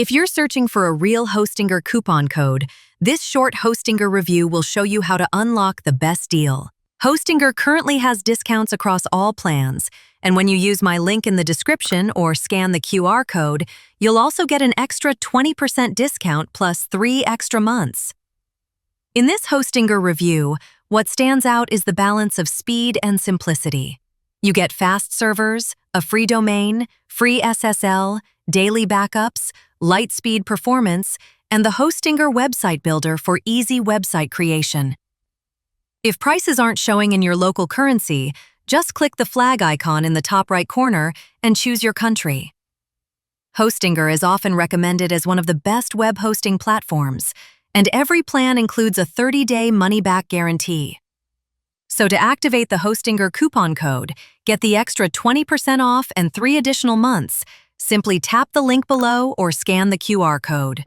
If you're searching for a real Hostinger coupon code, this short Hostinger review will show you how to unlock the best deal. Hostinger currently has discounts across all plans, and when you use my link in the description or scan the QR code, you'll also get an extra 20% discount plus 3 extra months. In this Hostinger review, what stands out is the balance of speed and simplicity. You get fast servers, a free domain, free SSL, daily backups, light speed performance, and the Hostinger website builder for easy website creation. If prices aren't showing in your local currency, just click the flag icon in the top right corner and choose your country. Hostinger is often recommended as one of the best web hosting platforms, and every plan includes a 30-day money-back guarantee. So to activate the Hostinger coupon code, get the extra 20% off and 3 additional months, simply tap the link below or scan the QR code.